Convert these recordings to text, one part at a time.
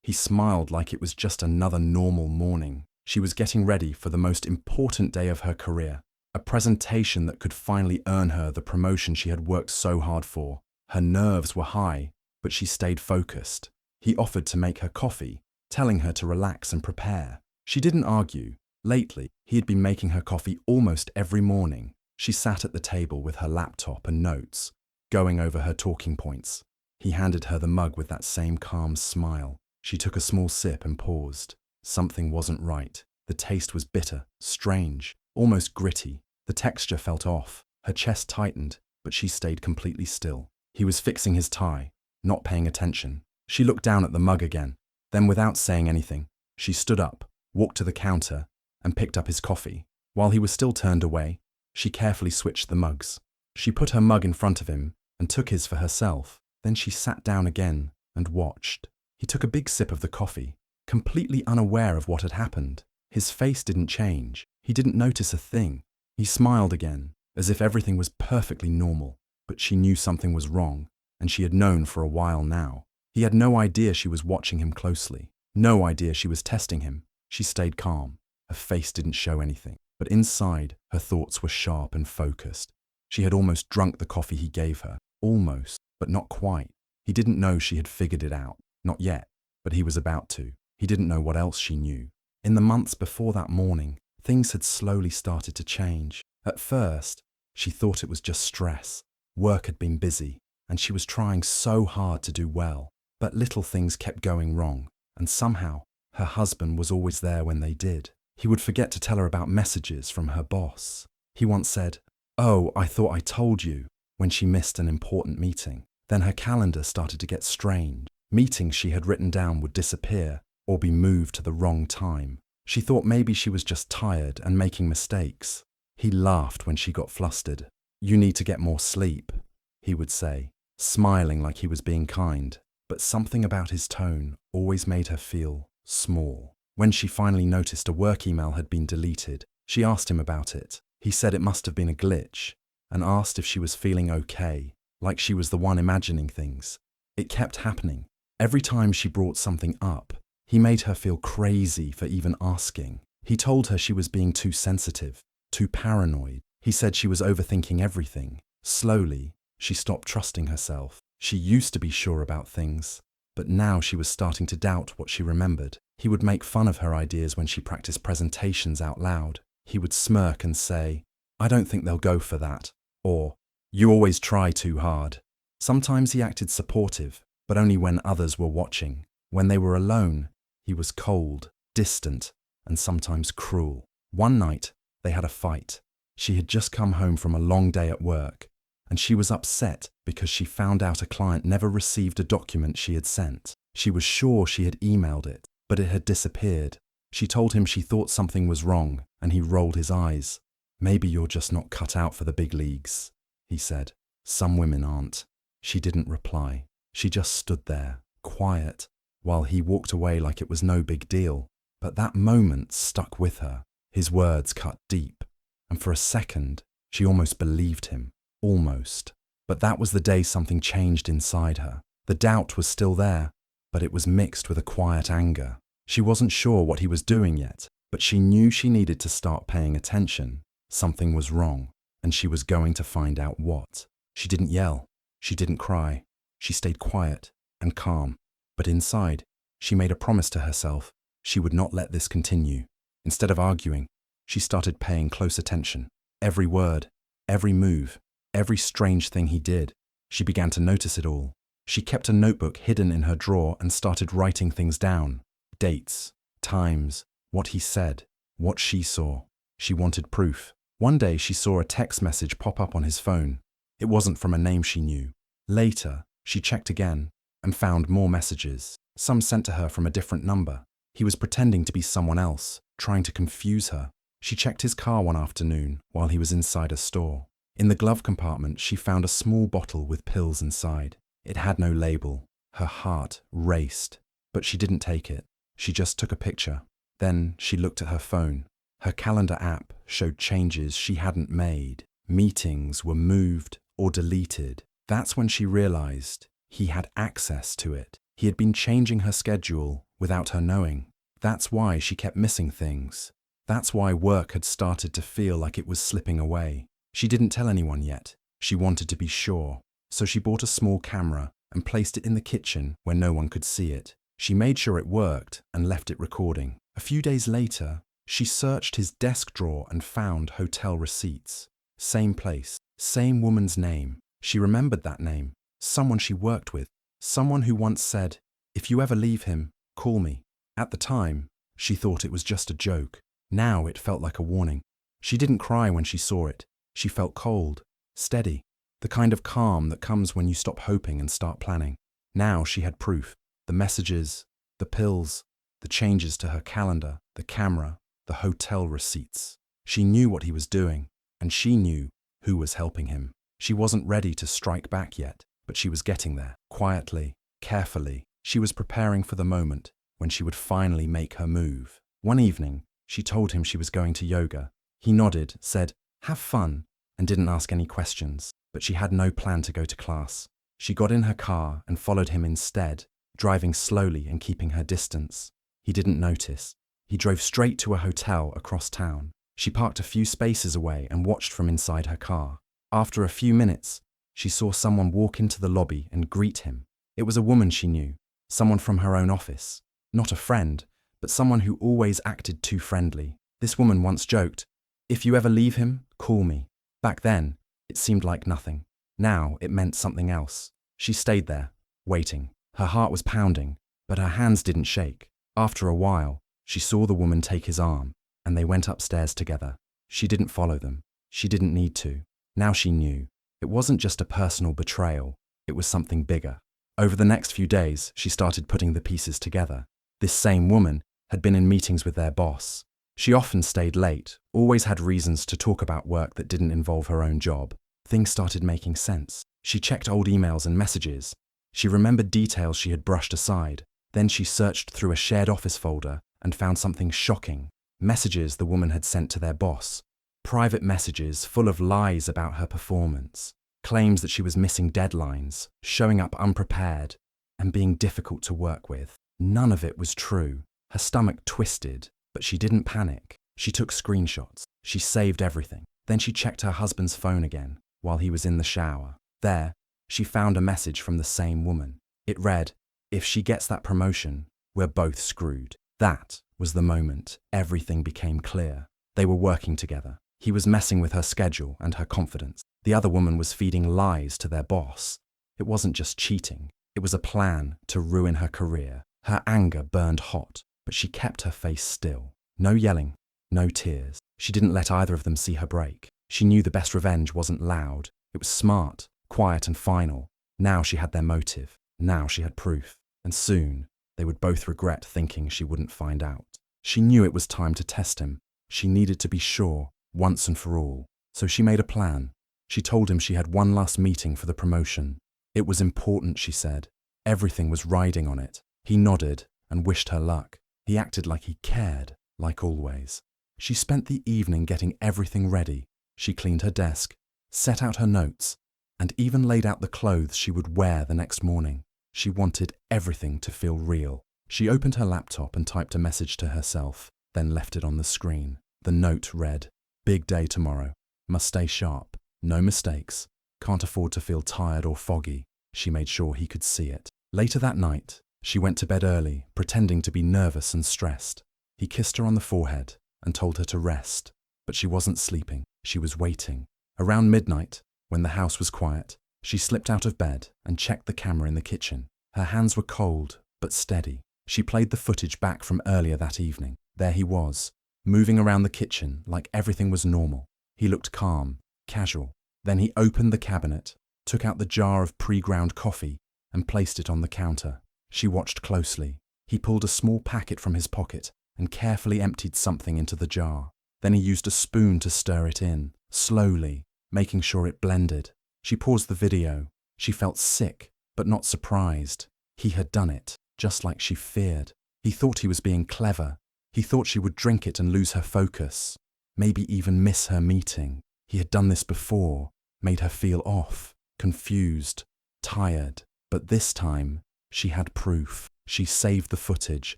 He smiled like it was just another normal morning. She was getting ready for the most important day of her career, a presentation that could finally earn her the promotion she had worked so hard for. Her nerves were high, but she stayed focused. He offered to make her coffee, telling her to relax and prepare. She didn't argue. Lately, he had been making her coffee almost every morning. She sat at the table with her laptop and notes, going over her talking points. He handed her the mug with that same calm smile. She took a small sip and paused. Something wasn't right. The taste was bitter, strange, almost gritty. The texture felt off. Her chest tightened, but she stayed completely still. He was fixing his tie, not paying attention. She looked down at the mug again. Then, without saying anything, she stood up, walked to the counter, and picked up his coffee. While he was still turned away, she carefully switched the mugs. She put her mug in front of him and took his for herself. Then she sat down again and watched. He took a big sip of the coffee, completely unaware of what had happened. His face didn't change. He didn't notice a thing. He smiled again, as if everything was perfectly normal. But she knew something was wrong, and she had known for a while now. He had no idea she was watching him closely. No idea she was testing him. She stayed calm. Her face didn't show anything. But inside, her thoughts were sharp and focused. She had almost drunk the coffee he gave her. Almost, but not quite. He didn't know she had figured it out. Not yet, but he was about to. He didn't know what else she knew. In the months before that morning, things had slowly started to change. At first, she thought it was just stress. Work had been busy, and she was trying so hard to do well. But little things kept going wrong, and somehow, her husband was always there when they did. He would forget to tell her about messages from her boss. He once said, "Oh, I thought I told you," when she missed an important meeting. Then her calendar started to get strange. Meetings she had written down would disappear or be moved to the wrong time. She thought maybe she was just tired and making mistakes. He laughed when she got flustered. "You need to get more sleep," he would say, smiling like he was being kind. But something about his tone always made her feel small. When she finally noticed a work email had been deleted, she asked him about it. He said it must have been a glitch, and asked if she was feeling okay, like she was the one imagining things. It kept happening. Every time she brought something up, he made her feel crazy for even asking. He told her she was being too sensitive, too paranoid. He said she was overthinking everything. Slowly, she stopped trusting herself. She used to be sure about things, but now she was starting to doubt what she remembered. He would make fun of her ideas when she practiced presentations out loud. He would smirk and say, "I don't think they'll go for that," or "You always try too hard." Sometimes he acted supportive, but only when others were watching. When they were alone, he was cold, distant, and sometimes cruel. One night, they had a fight. She had just come home from a long day at work, and she was upset because she found out a client never received a document she had sent. She was sure she had emailed it, but it had disappeared. She told him she thought something was wrong, and he rolled his eyes. "Maybe you're just not cut out for the big leagues," he said. "Some women aren't." She didn't reply. She just stood there, quiet, while he walked away like it was no big deal. But that moment stuck with her. His words cut deep, and for a second, she almost believed him. Almost. But that was the day something changed inside her. The doubt was still there, but it was mixed with a quiet anger. She wasn't sure what he was doing yet, but she knew she needed to start paying attention. Something was wrong, and she was going to find out what. She didn't yell. She didn't cry. She stayed quiet and calm. But inside, she made a promise to herself she would not let this continue. Instead of arguing, she started paying close attention. Every word, every move, every strange thing he did. She began to notice it all. She kept a notebook hidden in her drawer and started writing things down. Dates, times, what he said, what she saw. She wanted proof. One day she saw a text message pop up on his phone. It wasn't from a name she knew. Later, she checked again and found more messages, some sent to her from a different number. He was pretending to be someone else, trying to confuse her. She checked his car one afternoon while he was inside a store. In the glove compartment, she found a small bottle with pills inside. It had no label. Her heart raced, but she didn't take it. She just took a picture. Then she looked at her phone. Her calendar app showed changes she hadn't made. Meetings were moved or deleted. That's when she realized he had access to it. He had been changing her schedule without her knowing. That's why she kept missing things. That's why work had started to feel like it was slipping away. She didn't tell anyone yet. She wanted to be sure. So she bought a small camera and placed it in the kitchen where no one could see it. She made sure it worked and left it recording. A few days later, she searched his desk drawer and found hotel receipts. Same place, same woman's name. She remembered that name. Someone she worked with. Someone who once said, "If you ever leave him, call me." At the time, she thought it was just a joke. Now it felt like a warning. She didn't cry when she saw it. She felt cold, steady, the kind of calm that comes when you stop hoping and start planning. Now she had proof. The messages, the pills, the changes to her calendar, the camera, the hotel receipts. She knew what he was doing, and she knew who was helping him. She wasn't ready to strike back yet, but she was getting there. Quietly, carefully, she was preparing for the moment when she would finally make her move. One evening, she told him she was going to yoga. He nodded, said, "Have fun," and didn't ask any questions. But she had no plan to go to class. She got in her car and followed him instead, driving slowly and keeping her distance. He didn't notice. He drove straight to a hotel across town. She parked a few spaces away and watched from inside her car. After a few minutes, she saw someone walk into the lobby and greet him. It was a woman she knew, someone from her own office. Not a friend, but someone who always acted too friendly. This woman once joked, "If you ever leave him, call me." Back then, it seemed like nothing. Now it meant something else. She stayed there, waiting. Her heart was pounding, but her hands didn't shake. After a while, she saw the woman take his arm, and they went upstairs together. She didn't follow them. She didn't need to. Now she knew. It wasn't just a personal betrayal. It was something bigger. Over the next few days, she started putting the pieces together. This same woman had been in meetings with their boss. She often stayed late, always had reasons to talk about work that didn't involve her own job. Things started making sense. She checked old emails and messages. She remembered details she had brushed aside. Then she searched through a shared office folder and found something shocking. Messages the woman had sent to their boss. Private messages full of lies about her performance. Claims that she was missing deadlines, showing up unprepared, and being difficult to work with. None of it was true. Her stomach twisted, but she didn't panic. She took screenshots. She saved everything. Then she checked her husband's phone again while he was in the shower. There, she found a message from the same woman. It read, "If she gets that promotion, we're both screwed." That was the moment everything became clear. They were working together. He was messing with her schedule and her confidence. The other woman was feeding lies to their boss. It wasn't just cheating. It was a plan to ruin her career. Her anger burned hot, but she kept her face still. No yelling, no tears. She didn't let either of them see her break. She knew the best revenge wasn't loud. It was smart, quiet and final. Now she had their motive. Now she had proof. And soon, they would both regret thinking she wouldn't find out. She knew it was time to test him. She needed to be sure, once and for all. So she made a plan. She told him she had one last meeting for the promotion. It was important, she said. Everything was riding on it. He nodded and wished her luck. He acted like he cared, like always. She spent the evening getting everything ready. She cleaned her desk, set out her notes, and even laid out the clothes she would wear the next morning. She wanted everything to feel real. She opened her laptop and typed a message to herself, then left it on the screen. The note read, "Big day tomorrow. Must stay sharp. No mistakes. Can't afford to feel tired or foggy." She made sure he could see it. Later that night, she went to bed early, pretending to be nervous and stressed. He kissed her on the forehead and told her to rest. But she wasn't sleeping. She was waiting. Around midnight, when the house was quiet, she slipped out of bed and checked the camera in the kitchen. Her hands were cold, but steady. She played the footage back from earlier that evening. There he was, moving around the kitchen like everything was normal. He looked calm, casual. Then he opened the cabinet, took out the jar of pre-ground coffee, and placed it on the counter. She watched closely. He pulled a small packet from his pocket and carefully emptied something into the jar. Then he used a spoon to stir it in, slowly, making sure it blended. She paused the video. She felt sick, but not surprised. He had done it, just like she feared. He thought he was being clever. He thought she would drink it and lose her focus, maybe even miss her meeting. He had done this before, made her feel off, confused, tired. But this time, she had proof. She saved the footage,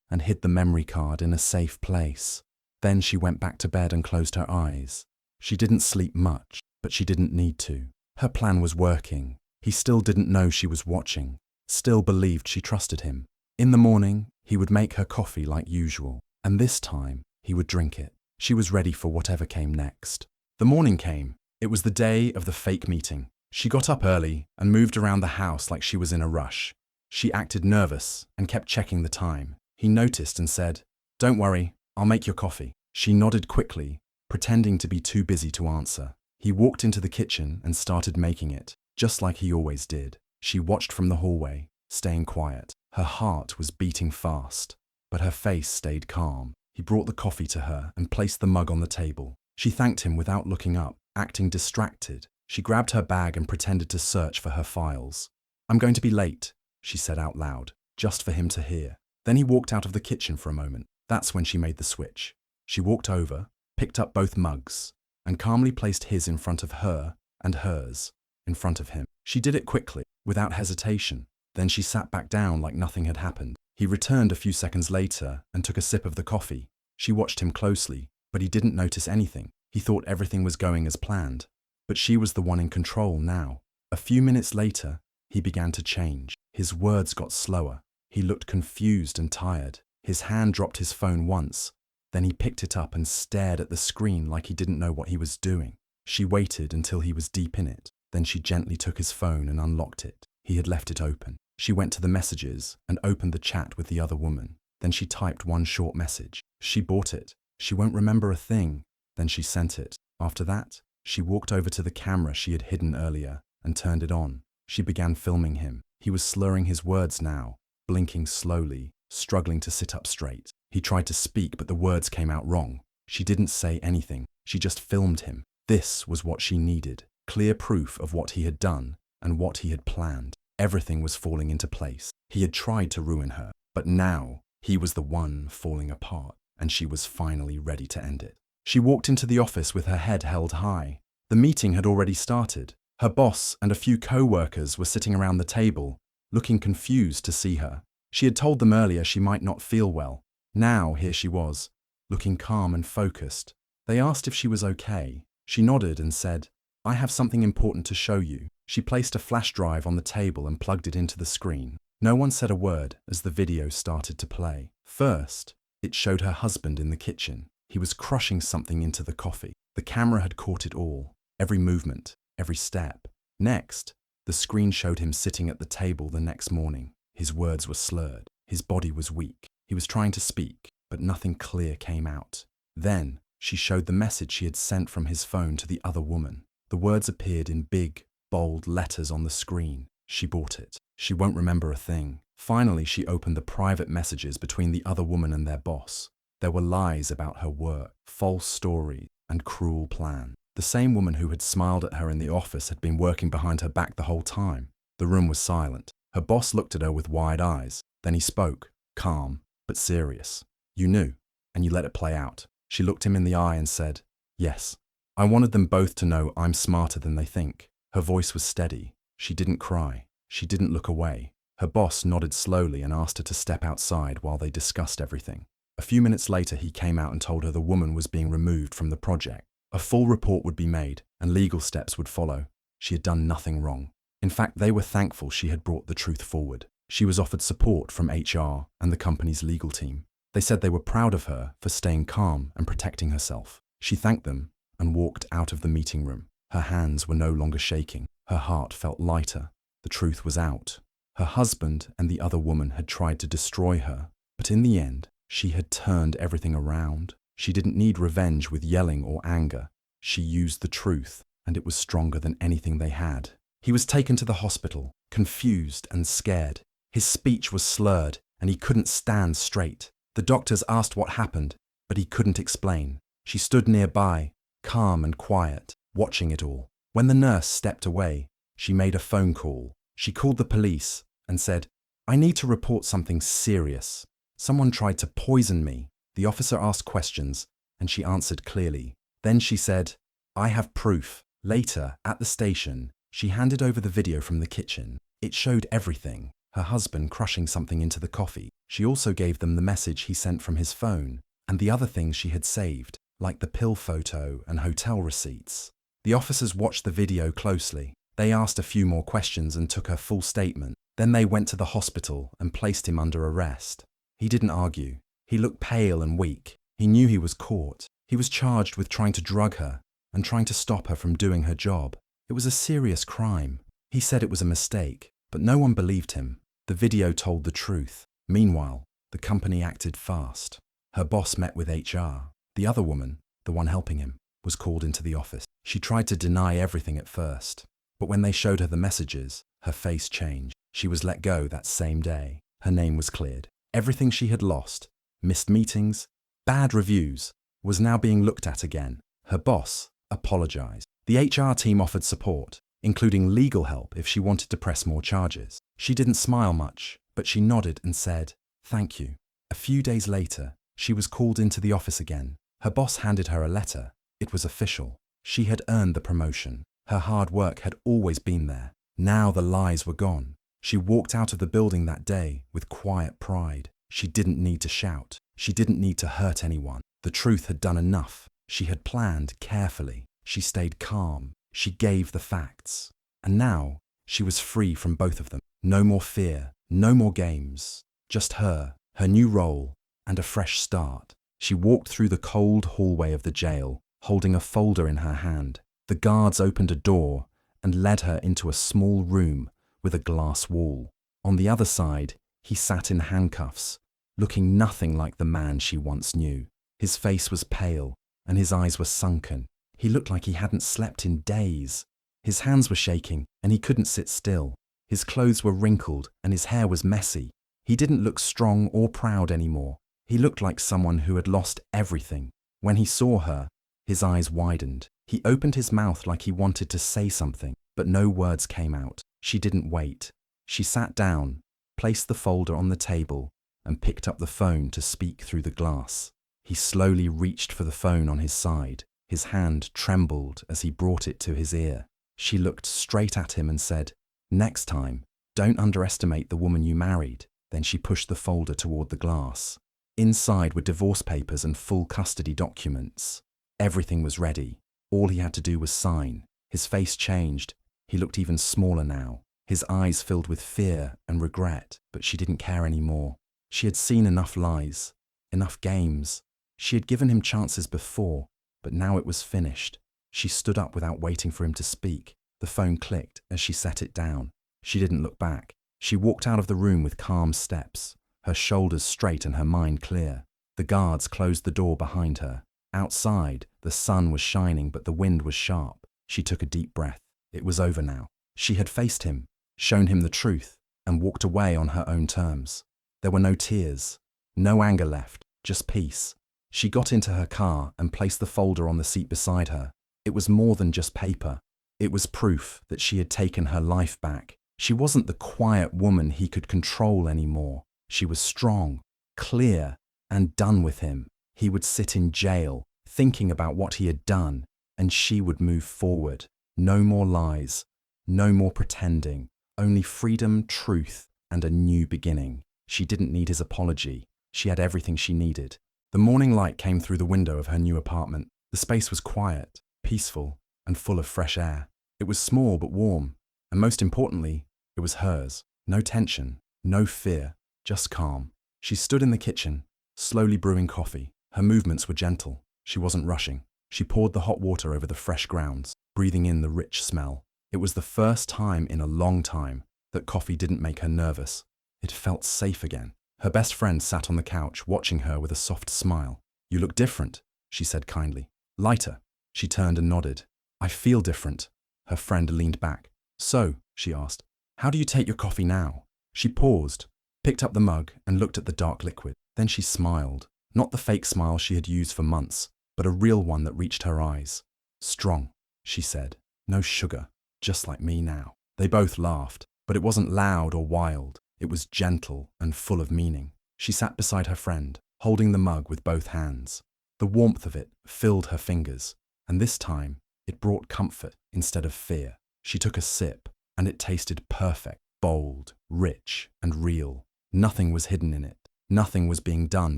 and hid the memory card in a safe place. Then she went back to bed and closed her eyes. She didn't sleep much, but she didn't need to. Her plan was working. He still didn't know she was watching, still believed she trusted him. In the morning, he would make her coffee like usual, and this time, he would drink it. She was ready for whatever came next. The morning came. It was the day of the fake meeting. She got up early and moved around the house like she was in a rush. She acted nervous and kept checking the time. He noticed and said, "Don't worry, I'll make your coffee." She nodded quickly, pretending to be too busy to answer. He walked into the kitchen and started making it, just like he always did. She watched from the hallway, staying quiet. Her heart was beating fast, but her face stayed calm. He brought the coffee to her and placed the mug on the table. She thanked him without looking up, acting distracted. She grabbed her bag and pretended to search for her files. "I'm going to be late," she said out loud, just for him to hear. Then he walked out of the kitchen for a moment. That's when she made the switch. She walked over, picked up both mugs, and calmly placed his in front of her and hers in front of him. She did it quickly, without hesitation. Then she sat back down like nothing had happened. He returned a few seconds later and took a sip of the coffee. She watched him closely, but he didn't notice anything. He thought everything was going as planned. But she was the one in control now. A few minutes later, he began to change. His words got slower. He looked confused and tired. His hand dropped his phone once. Then he picked it up and stared at the screen like he didn't know what he was doing. She waited until he was deep in it. Then she gently took his phone and unlocked it. He had left it open. She went to the messages and opened the chat with the other woman. Then she typed one short message. She bought it. She won't remember a thing. Then she sent it. After that, she walked over to the camera she had hidden earlier and turned it on. She began filming him. He was slurring his words now, blinking slowly, struggling to sit up straight. He tried to speak, but the words came out wrong. She didn't say anything. She just filmed him. This was what she needed. Clear proof of what he had done and what he had planned. Everything was falling into place. He had tried to ruin her, but now he was the one falling apart, and she was finally ready to end it. She walked into the office with her head held high. The meeting had already started. Her boss and a few co-workers were sitting around the table, looking confused to see her. She had told them earlier she might not feel well. Now here she was, looking calm and focused. They asked if she was okay. She nodded and said, "I have something important to show you." She placed a flash drive on the table and plugged it into the screen. No one said a word as the video started to play. First, it showed her husband in the kitchen. He was crushing something into the coffee. The camera had caught it all, every movement, every step. Next, the screen showed him sitting at the table the next morning. His words were slurred. His body was weak. He was trying to speak, but nothing clear came out. Then, she showed the message she had sent from his phone to the other woman. The words appeared in big, bold letters on the screen. She bought it. She won't remember a thing. Finally, she opened the private messages between the other woman and their boss. There were lies about her work, false stories, and cruel plan. The same woman who had smiled at her in the office had been working behind her back the whole time. The room was silent. Her boss looked at her with wide eyes. Then he spoke, calm, but serious. "You knew, and you let it play out." She looked him in the eye and said, "Yes. I wanted them both to know I'm smarter than they think." Her voice was steady. She didn't cry. She didn't look away. Her boss nodded slowly and asked her to step outside while they discussed everything. A few minutes later, he came out and told her the woman was being removed from the project. A full report would be made, and legal steps would follow. She had done nothing wrong. In fact, they were thankful she had brought the truth forward. She was offered support from HR and the company's legal team. They said they were proud of her for staying calm and protecting herself. She thanked them and walked out of the meeting room. Her hands were no longer shaking. Her heart felt lighter. The truth was out. Her husband and the other woman had tried to destroy her, but in the end, she had turned everything around. She didn't need revenge with yelling or anger. She used the truth, and it was stronger than anything they had. He was taken to the hospital, confused and scared. His speech was slurred, and he couldn't stand straight. The doctors asked what happened, but he couldn't explain. She stood nearby, calm and quiet, watching it all. When the nurse stepped away, she made a phone call. She called the police and said, "I need to report something serious. Someone tried to poison me." The officer asked questions, and she answered clearly. Then she said, "I have proof." Later, at the station, she handed over the video from the kitchen. It showed everything. Her husband crushing something into the coffee, She also gave them the message he sent from his phone and the other things she had saved, like the pill photo and hotel receipts. The officers watched the video closely. They asked a few more questions and took her full statement. Then they went to the hospital and placed him under arrest. He didn't argue. He looked pale and weak. He knew he was caught. He was charged with trying to drug her and trying to stop her from doing her job. It was a serious crime. He said it was a mistake, but no one believed him. The video told the truth. Meanwhile, the company acted fast. Her boss met with HR. The other woman, the one helping him, was called into the office. She tried to deny everything at first, but when they showed her the messages, her face changed. She was let go that same day. Her name was cleared. Everything she had lost, missed meetings, bad reviews, was now being looked at again. Her boss apologized. The HR team offered support, including legal help if she wanted to press more charges. She didn't smile much, but she nodded and said, "Thank you." A few days later, she was called into the office again. Her boss handed her a letter. It was official. She had earned the promotion. Her hard work had always been there. Now the lies were gone. She walked out of the building that day with quiet pride. She didn't need to shout. She didn't need to hurt anyone. The truth had done enough. She had planned carefully. She stayed calm. She gave the facts. And now she was free from both of them. No more fear, no more games. Just her new role, and a fresh start. She walked through the cold hallway of the jail, holding a folder in her hand. The guards opened a door and led her into a small room with a glass wall. On the other side, he sat in handcuffs, looking nothing like the man she once knew. His face was pale, and his eyes were sunken. He looked like he hadn't slept in days. His hands were shaking, and he couldn't sit still. His clothes were wrinkled, and his hair was messy. He didn't look strong or proud anymore. He looked like someone who had lost everything. When he saw her, his eyes widened. He opened his mouth like he wanted to say something, but no words came out. She didn't wait. She sat down, placed the folder on the table, and picked up the phone to speak through the glass. He slowly reached for the phone on his side. His hand trembled as he brought it to his ear. She looked straight at him and said, "Next time, don't underestimate the woman you married." Then she pushed the folder toward the glass. Inside were divorce papers and full custody documents. Everything was ready. All he had to do was sign. His face changed. He looked even smaller now. His eyes filled with fear and regret, but she didn't care anymore. She had seen enough lies, enough games. She had given him chances before, but now it was finished. She stood up without waiting for him to speak. The phone clicked as she set it down. She didn't look back. She walked out of the room with calm steps, her shoulders straight and her mind clear. The guards closed the door behind her. Outside, the sun was shining, but the wind was sharp. She took a deep breath. It was over now. She had faced him, shown him the truth, and walked away on her own terms. There were no tears, no anger left, just peace. She got into her car and placed the folder on the seat beside her. It was more than just paper. It was proof that she had taken her life back. She wasn't the quiet woman he could control anymore. She was strong, clear, and done with him. He would sit in jail, thinking about what he had done, and she would move forward. No more lies, no more pretending, only freedom, truth, and a new beginning. She didn't need his apology. She had everything she needed. The morning light came through the window of her new apartment. The space was quiet, peaceful, and full of fresh air. It was small but warm, and most importantly, it was hers. No tension, no fear, just calm. She stood in the kitchen, slowly brewing coffee. Her movements were gentle. She wasn't rushing. She poured the hot water over the fresh grounds, breathing in the rich smell. It was the first time in a long time that coffee didn't make her nervous. It felt safe again. Her best friend sat on the couch, watching her with a soft smile. "You look different," she said kindly. "Lighter." She turned and nodded. "I feel different." Her friend leaned back. "So," she asked, "how do you take your coffee now?" She paused, picked up the mug, and looked at the dark liquid. Then she smiled. Not the fake smile she had used for months, but a real one that reached her eyes. "Strong," she said. "No sugar, just like me now." They both laughed, but it wasn't loud or wild. It was gentle and full of meaning. She sat beside her friend, holding the mug with both hands. The warmth of it filled her fingers, and this time it brought comfort instead of fear. She took a sip, and it tasted perfect, bold, rich, and real. Nothing was hidden in it. Nothing was being done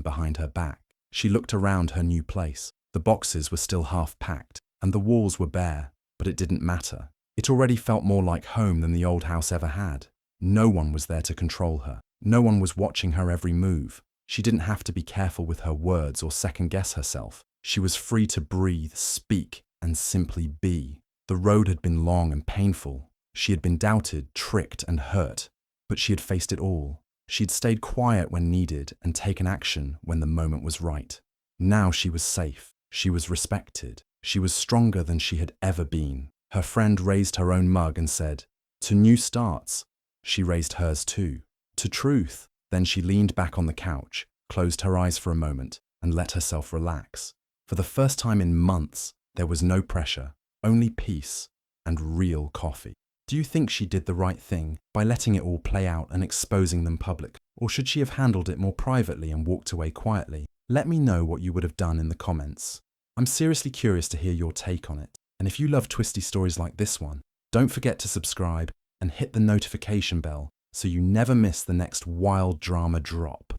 behind her back. She looked around her new place. The boxes were still half packed, and the walls were bare, but it didn't matter. It already felt more like home than the old house ever had. No one was there to control her. No one was watching her every move. She didn't have to be careful with her words or second-guess herself. She was free to breathe, speak, and simply be. The road had been long and painful. She had been doubted, tricked, and hurt, but she had faced it all. She'd stayed quiet when needed and taken action when the moment was right. Now she was safe. She was respected. She was stronger than she had ever been. Her friend raised her own mug and said, "To new starts." She raised hers too. "To truth." Then she leaned back on the couch, closed her eyes for a moment, and let herself relax. For the first time in months, there was no pressure, only peace and real coffee. Do you think she did the right thing by letting it all play out and exposing them public? Or should she have handled it more privately and walked away quietly? Let me know what you would have done in the comments. I'm seriously curious to hear your take on it. And if you love twisty stories like this one, don't forget to subscribe and hit the notification bell so you never miss the next wild drama drop.